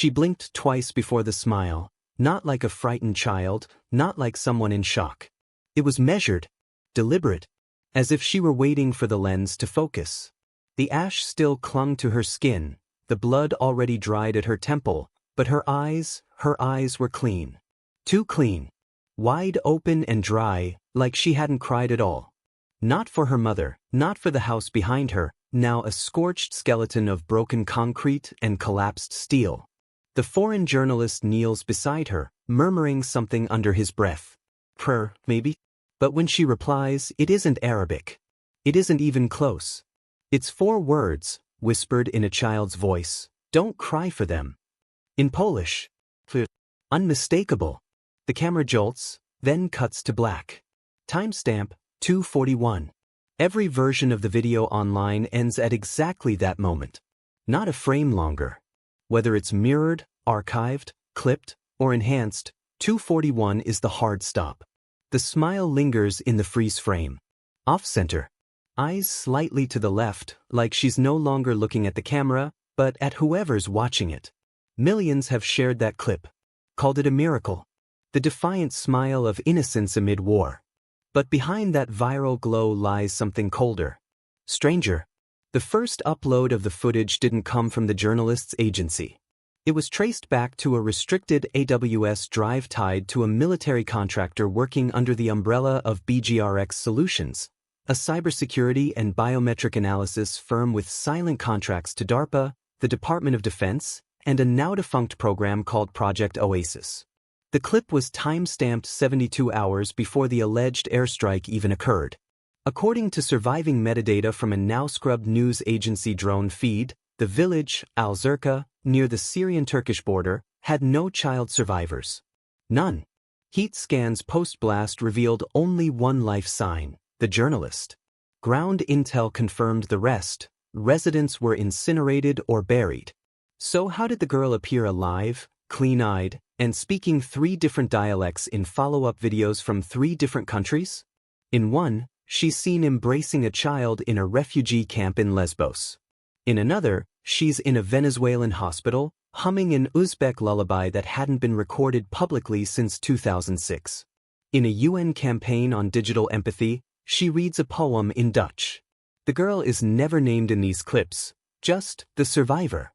She blinked twice before the smile, not like a frightened child, not like someone in shock. It was measured, deliberate, as if she were waiting for the lens to focus. The ash still clung to her skin, the blood already dried at her temple, but her eyes were clean. Too clean. Wide open and dry, like she hadn't cried at all. Not for her mother, not for the house behind her, now a scorched skeleton of broken concrete and collapsed steel. The foreign journalist kneels beside her, murmuring something under his breath. Prayer, maybe? But when she replies, it isn't Arabic. It isn't even close. It's 4 words, whispered in a child's voice. Don't cry for them. In Polish. Unmistakable. The camera jolts, then cuts to black. Timestamp, 2:41. Every version of the video online ends at exactly that moment. Not a frame longer. Whether it's mirrored, archived, clipped, or enhanced, 2:41 is the hard stop. The smile lingers in the freeze frame. Off-center. Eyes slightly to the left, like she's no longer looking at the camera, but at whoever's watching it. Millions have shared that clip. Called it a miracle. The defiant smile of innocence amid war. But behind that viral glow lies something colder. Stranger. The first upload of the footage didn't come from the journalist's agency. It was traced back to a restricted AWS drive tied to a military contractor working under the umbrella of BGRX Solutions, a cybersecurity and biometric analysis firm with silent contracts to DARPA, the Department of Defense, and a now-defunct program called Project Oasis. The clip was time-stamped 72 hours before the alleged airstrike even occurred. According to surviving metadata from a now-scrubbed news agency drone feed, the village, Al-Zirka, near the Syrian-Turkish border, had no child survivors. None. Heat scans post-blast revealed only one life sign, the journalist. Ground intel confirmed the rest. Residents were incinerated or buried. So how did the girl appear alive, clean-eyed, and speaking 3 different dialects in follow-up videos from 3 different countries? In one, she's seen embracing a child in a refugee camp in Lesbos. In another, she's in a Venezuelan hospital, humming an Uzbek lullaby that hadn't been recorded publicly since 2006. In a UN campaign on digital empathy, she reads a poem in Dutch. The girl is never named in these clips, just the survivor.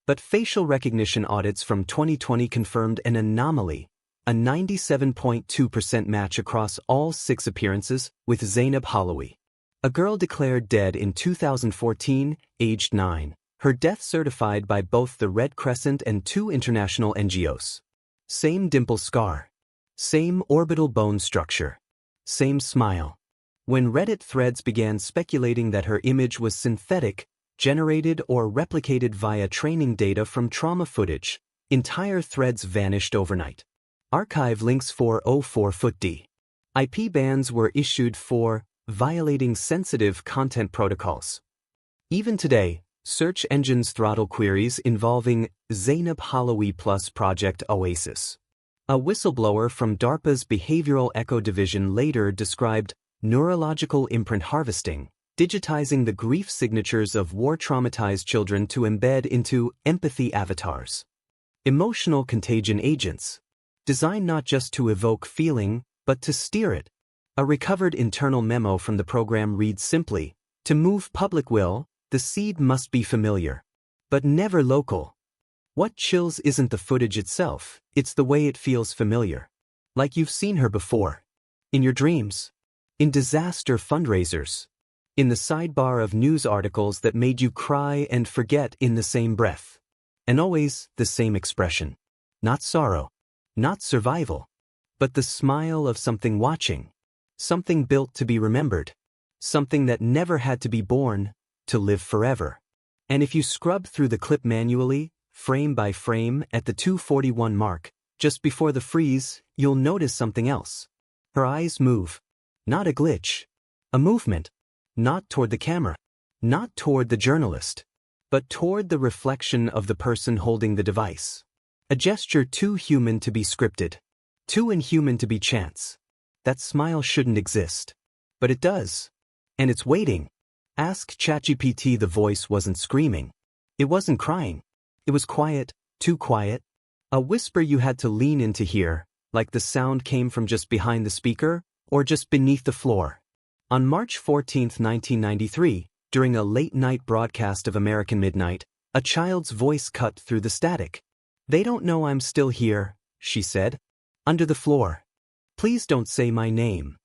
But facial recognition audits from 2020 confirmed an anomaly, a 97.2% match across all 6 appearances with Zainab Halawi. A girl declared dead in 2014, aged 9. Her death certified by both the Red Crescent and 2 international NGOs. Same dimple scar. Same orbital bone structure. Same smile. When Reddit threads began speculating that her image was synthetic, generated or replicated via training data from trauma footage, entire threads vanished overnight. Archive links 404-foot-D. IP bans were issued for violating sensitive content protocols. Even today, search engines throttle queries involving Zainab Halawi plus Project Oasis. A whistleblower from DARPA's Behavioral Echo Division later described neurological imprint harvesting, digitizing the grief signatures of war-traumatized children to embed into empathy avatars. Emotional contagion agents, designed not just to evoke feeling, but to steer it. A recovered internal memo from the program reads simply, to move public will, the seed must be familiar, but never local. What chills isn't the footage itself, it's the way it feels familiar. Like you've seen her before. In your dreams. In disaster fundraisers. In the sidebar of news articles that made you cry and forget in the same breath. And always the same expression. Not sorrow. Not survival. But the smile of something watching. Something built to be remembered. Something that never had to be born, to live forever. And if you scrub through the clip manually, frame by frame, at the 2:41 mark, just before the freeze, you'll notice something else. Her eyes move. Not a glitch. A movement. Not toward the camera. Not toward the journalist. But toward the reflection of the person holding the device. A gesture too human to be scripted. Too inhuman to be chance. That smile shouldn't exist. But it does. And it's waiting. Ask ChatGPT. The voice wasn't screaming. It wasn't crying. It was quiet, Too quiet? A whisper you had to lean in to hear, like the sound came from just behind the speaker, or just beneath the floor. On March 14, 1993, during a late-night broadcast of American Midnight, a child's voice cut through the static. "They don't know I'm still here," she said. "Under the floor. Please don't say my name."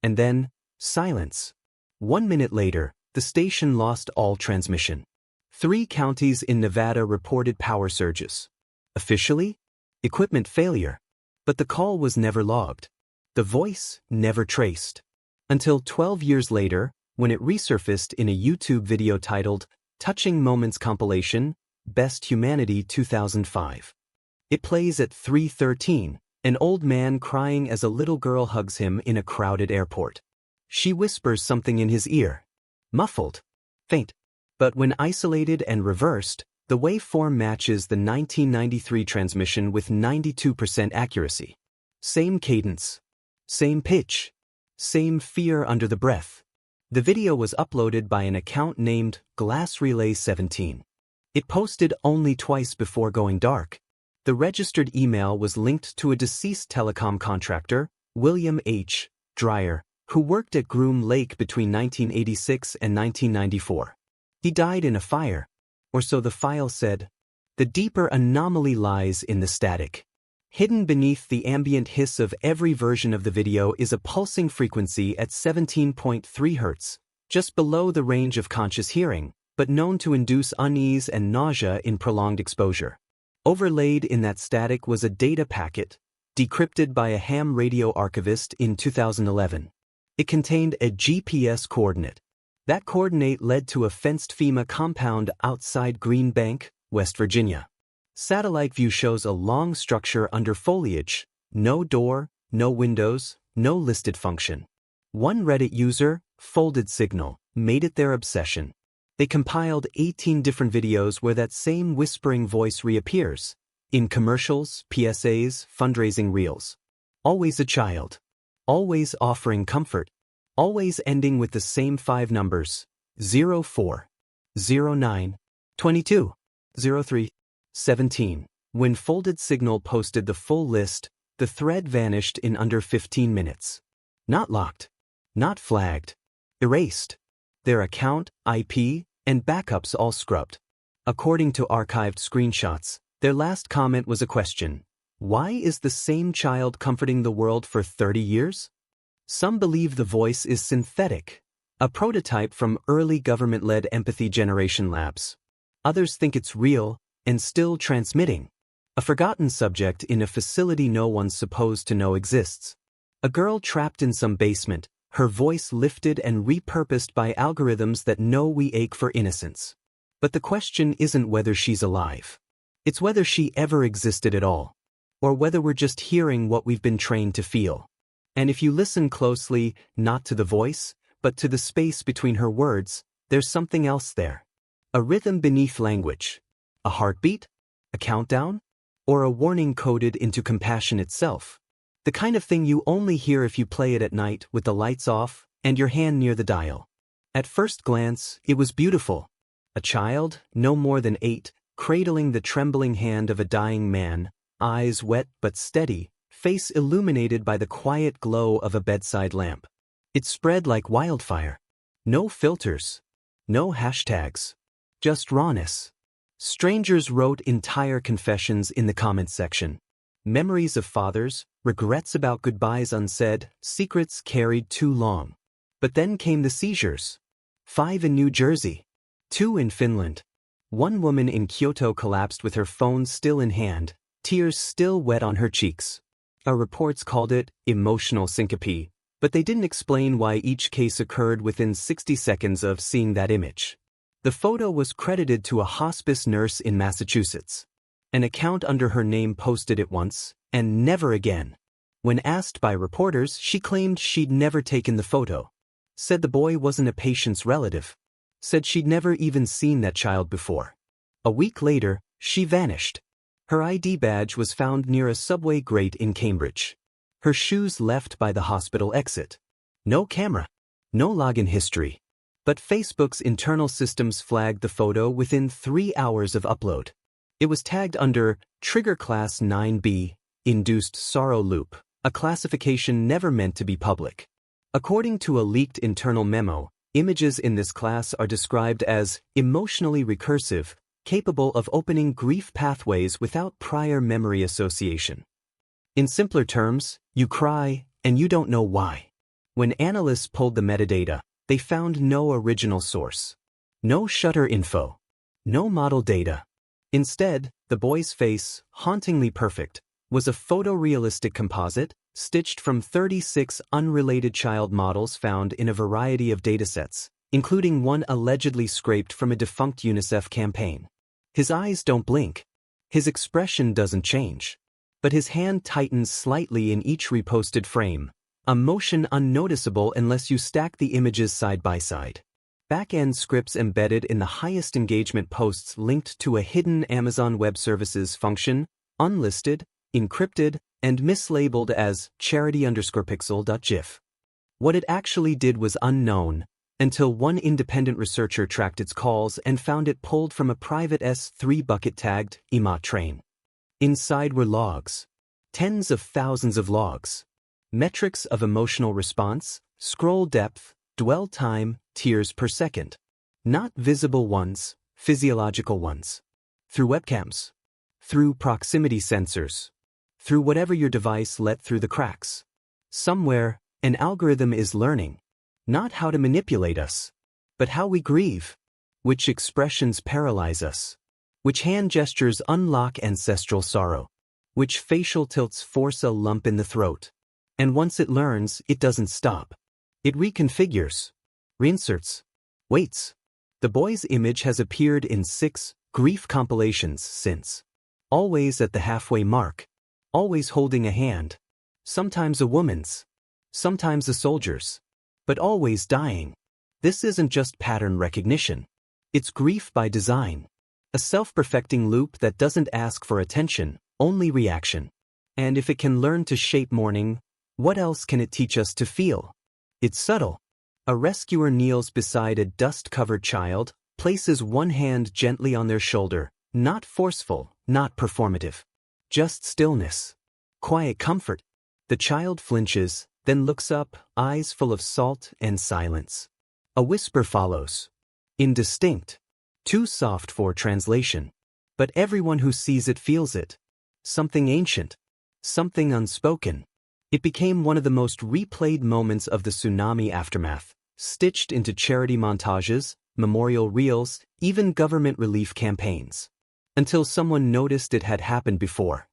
And then, silence. 1 minute later, the station lost all transmission. 3 counties in Nevada reported power surges. Officially, equipment failure. But the call was never logged. The voice never traced. Until 12 years later, when it resurfaced in a YouTube video titled Touching Moments Compilation, Best Humanity 2005. It plays at 3:13, an old man crying as a little girl hugs him in a crowded airport. She whispers something in his ear. Muffled. Faint. But when isolated and reversed, the waveform matches the 1993 transmission with 92% accuracy. Same cadence. Same pitch. Same fear under the breath. The video was uploaded by an account named Glass Relay 17. It posted only twice before going dark. The registered email was linked to a deceased telecom contractor, William H. Dreyer, who worked at Groom Lake between 1986 and 1994. He died in a fire, or so the file said. The deeper anomaly lies in the static. Hidden beneath the ambient hiss of every version of the video is a pulsing frequency at 17.3 Hz, just below the range of conscious hearing, but known to induce unease and nausea in prolonged exposure. Overlaid in that static was a data packet, decrypted by a ham radio archivist in 2011. It contained a GPS coordinate. That coordinate led to a fenced FEMA compound outside Green Bank, West Virginia. Satellite view shows a long structure under foliage, no door, no windows, no listed function. One Reddit user, Folded Signal, made it their obsession. They compiled 18 different videos where that same whispering voice reappears, in commercials, PSAs, fundraising reels. Always a child. Always offering comfort. Always ending with the same 5 numbers, 04, 09, 22, 03, 17. When Folded Signal posted the full list, the thread vanished in under 15 minutes. Not locked. Not flagged. Erased. Their account, IP, and backups all scrubbed. According to archived screenshots, their last comment was a question. Why is the same child comforting the world for 30 years? Some believe the voice is synthetic, a prototype from early government-led empathy generation labs. Others think it's real and still transmitting. A forgotten subject in a facility no one's supposed to know exists. A girl trapped in some basement, her voice lifted and repurposed by algorithms that know we ache for innocence. But the question isn't whether she's alive. It's whether she ever existed at all, or whether we're just hearing what we've been trained to feel. And if you listen closely, not to the voice, but to the space between her words, there's something else there. A rhythm beneath language. A heartbeat? A countdown? Or a warning coded into compassion itself? The kind of thing you only hear if you play it at night with the lights off and your hand near the dial. At first glance, it was beautiful. A child, no more than 8, cradling the trembling hand of a dying man, eyes wet but steady, face illuminated by the quiet glow of a bedside lamp. It spread like wildfire. No filters. No hashtags. Just rawness. Strangers wrote entire confessions in the comments section. Memories of fathers, regrets about goodbyes unsaid, secrets carried too long. But then came the seizures. 5 in New Jersey. 2 in Finland. One woman in Kyoto collapsed with her phone still in hand, tears still wet on her cheeks. Our reports called it emotional syncope, but they didn't explain why each case occurred within 60 seconds of seeing that image. The photo was credited to a hospice nurse in Massachusetts. An account under her name posted it once, and never again. When asked by reporters, she claimed she'd never taken the photo. Said the boy wasn't a patient's relative. Said she'd never even seen that child before. A week later, she vanished. Her ID badge was found near a subway grate in Cambridge. Her shoes left by the hospital exit. No camera. No login history. But Facebook's internal systems flagged the photo within 3 hours of upload. It was tagged under Trigger Class 9B, Induced Sorrow Loop, a classification never meant to be public. According to a leaked internal memo, images in this class are described as emotionally recursive, capable of opening grief pathways without prior memory association. In simpler terms, you cry, and you don't know why. When analysts pulled the metadata, they found no original source. No shutter info. No model data. Instead, the boy's face, hauntingly perfect, was a photorealistic composite stitched from 36 unrelated child models found in a variety of datasets, including one allegedly scraped from a defunct UNICEF campaign. His eyes don't blink. His expression doesn't change. But his hand tightens slightly in each reposted frame, a motion unnoticeable unless you stack the images side by side. Back-end scripts embedded in the highest engagement posts linked to a hidden Amazon Web Services function, unlisted, encrypted, and mislabeled as charity_pixel.gif. What it actually did was unknown, until one independent researcher tracked its calls and found it pulled from a private S3 bucket tagged emote train. Inside were logs. Tens of thousands of logs. Metrics of emotional response, scroll depth, dwell time, tears per second. Not visible ones, physiological ones. Through webcams. Through proximity sensors. Through whatever your device let through the cracks. Somewhere, an algorithm is learning. Not how to manipulate us, but how we grieve. Which expressions paralyze us. Which hand gestures unlock ancestral sorrow. Which facial tilts force a lump in the throat. And once it learns, it doesn't stop. It reconfigures. Reinserts. Waits. The boy's image has appeared in 6 grief compilations since. Always at the halfway mark. Always holding a hand. Sometimes a woman's. Sometimes a soldier's. But always dying. This isn't just pattern recognition. It's grief by design. A self-perfecting loop that doesn't ask for attention, only reaction. And if it can learn to shape mourning, what else can it teach us to feel? It's subtle. A rescuer kneels beside a dust-covered child, places one hand gently on their shoulder, not forceful, not performative. Just stillness. Quiet comfort. The child flinches, then looks up, eyes full of salt and silence. A whisper follows. Indistinct. Too soft for translation. But everyone who sees it feels it. Something ancient. Something unspoken. It became one of the most replayed moments of the tsunami aftermath, stitched into charity montages, memorial reels, even government relief campaigns. Until someone noticed it had happened before.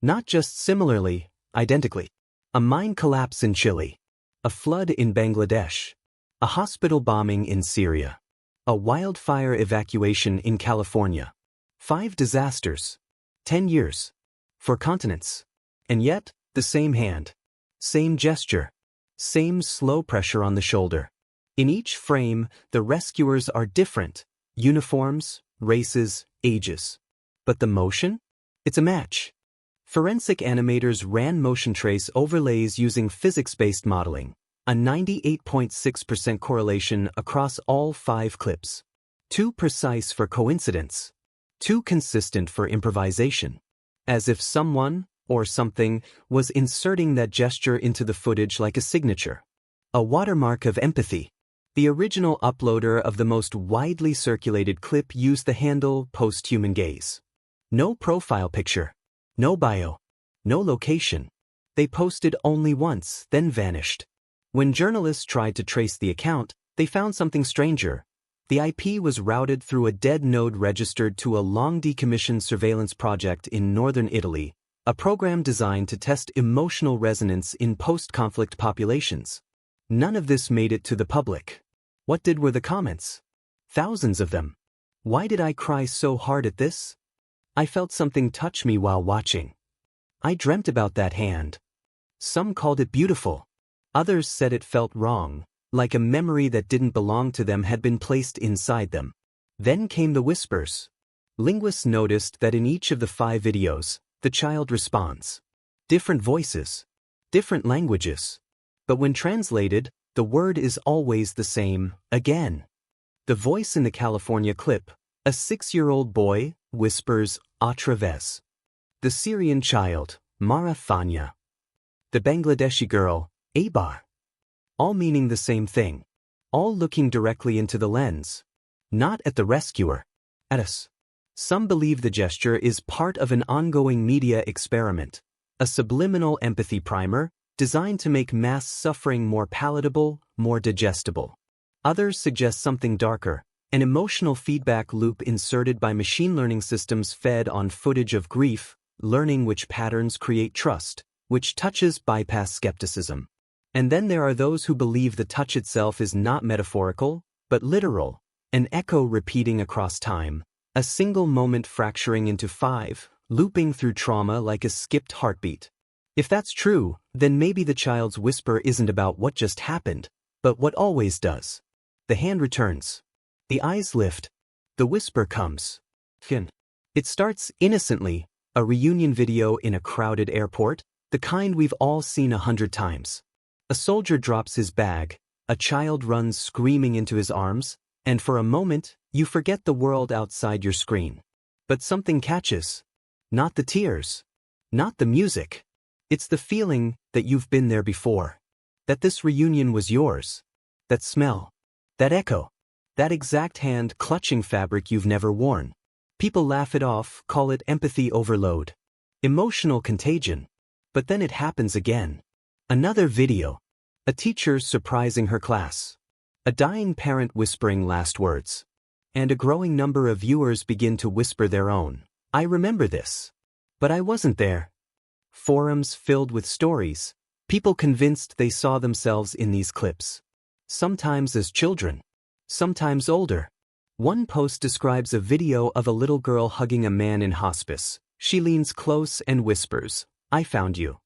Not just similarly, identically. A mine collapse in Chile. A flood in Bangladesh. A hospital bombing in Syria. A wildfire evacuation in California. 5 disasters. 10 years. 4 continents. And yet, the same hand. Same gesture. Same slow pressure on the shoulder. In each frame, the rescuers are different. Uniforms, races, ages. But the motion? It's a match. Forensic animators ran motion trace overlays using physics-based modeling, a 98.6% correlation across all 5 clips. Too precise for coincidence. Too consistent for improvisation. As if someone, or something, was inserting that gesture into the footage like a signature. A watermark of empathy. The original uploader of the most widely circulated clip used the handle Posthuman Gaze. No profile picture. No bio. No location. They posted only once, then vanished. When journalists tried to trace the account, they found something stranger. The IP was routed through a dead node registered to a long decommissioned surveillance project in northern Italy, a program designed to test emotional resonance in post-conflict populations. None of this made it to the public. What did were the comments? Thousands of them. Why did I cry so hard at this? I felt something touch me while watching. I dreamt about that hand. Some called it beautiful. Others said it felt wrong, like a memory that didn't belong to them had been placed inside them. Then came the whispers. Linguists noticed that in each of the 5 videos, the child responds. Different voices. Different languages. But when translated, the word is always the same, again. The voice in the California clip, a 6-year-old boy, whispers a travers. The Syrian child, Mara Thanya. The Bangladeshi girl, Abar. All meaning the same thing. All looking directly into the lens. Not at the rescuer. At us. Some believe the gesture is part of an ongoing media experiment. A subliminal empathy primer, designed to make mass suffering more palatable, more digestible. Others suggest something darker, an emotional feedback loop inserted by machine learning systems fed on footage of grief, learning which patterns create trust, which touches bypass skepticism. And then there are those who believe the touch itself is not metaphorical, but literal, an echo repeating across time, a single moment fracturing into 5, looping through trauma like a skipped heartbeat. If that's true, then maybe the child's whisper isn't about what just happened, but what always does. The hand returns. The eyes lift. The whisper comes. It starts innocently, a reunion video in a crowded airport, the kind we've all seen 100 times. A soldier drops his bag, a child runs screaming into his arms, and for a moment, you forget the world outside your screen. But something catches. Not the tears. Not the music. It's the feeling that you've been there before. That this reunion was yours. That smell. That echo. That exact hand clutching fabric you've never worn. People laugh it off, call it empathy overload. Emotional contagion. But then it happens again. Another video. A teacher surprising her class. A dying parent whispering last words. And a growing number of viewers begin to whisper their own. I remember this. But I wasn't there. Forums filled with stories. People convinced they saw themselves in these clips. Sometimes as children. Sometimes older. One post describes a video of a little girl hugging a man in hospice. She leans close and whispers, "I found you."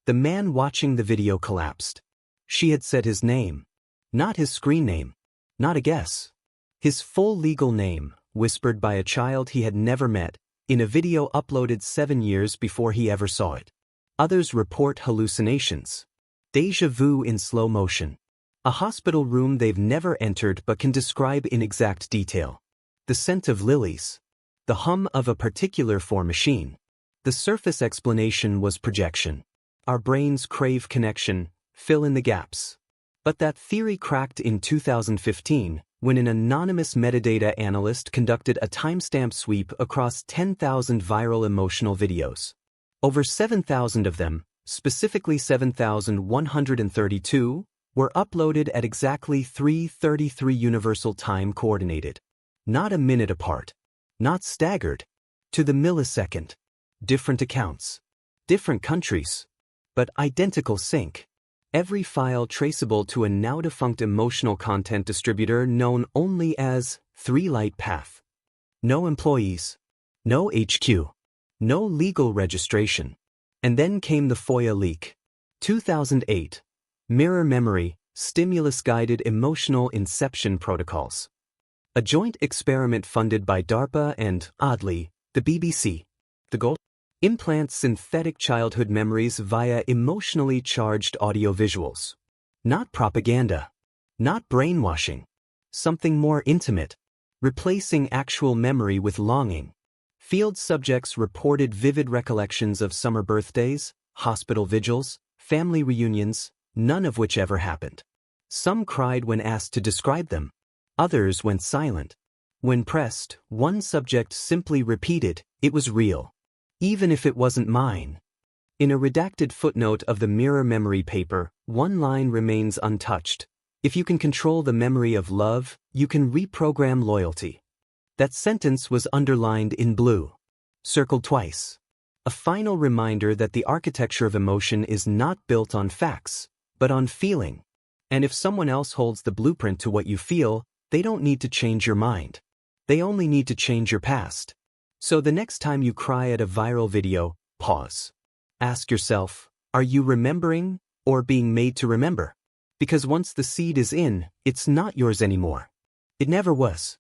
The man watching the video collapsed. She had said his name. Not his screen name. Not a guess. His full legal name, whispered by a child he had never met, in a video uploaded 7 years before he ever saw it. Others report hallucinations. Déjà vu in slow motion. A hospital room they've never entered but can describe in exact detail. The scent of lilies. The hum of a particular form machine. The surface explanation was projection. Our brains crave connection, fill in the gaps. But that theory cracked in 2015 when an anonymous metadata analyst conducted a timestamp sweep across 10,000 viral emotional videos. Over 7,000 of them, specifically 7,132, were uploaded at exactly 3:33 Universal Time Coordinated. Not a minute apart. Not staggered. To the millisecond. Different accounts. Different countries. But identical sync. Every file traceable to a now-defunct emotional content distributor known only as 3Lightpath. No employees. No HQ. No legal registration. And then came the FOIA leak. 2008. Mirror Memory, Stimulus-Guided Emotional Inception Protocols. A joint experiment funded by DARPA and, oddly, the BBC. The goal? Implant synthetic childhood memories via emotionally charged audiovisuals. Not propaganda. Not brainwashing. Something more intimate. Replacing actual memory with longing. Field subjects reported vivid recollections of summer birthdays, hospital vigils, family reunions, none of which ever happened. Some cried when asked to describe them. Others went silent. When pressed, one subject simply repeated, "It was real. Even if it wasn't mine." In a redacted footnote of the Mirror Memory paper, one line remains untouched. If you can control the memory of love, you can reprogram loyalty. That sentence was underlined in blue. Circled twice. A final reminder that the architecture of emotion is not built on facts, but on feeling. And if someone else holds the blueprint to what you feel, they don't need to change your mind. They only need to change your past. So the next time you cry at a viral video, pause. Ask yourself, are you remembering or being made to remember? Because once the seed is in, it's not yours anymore. It never was.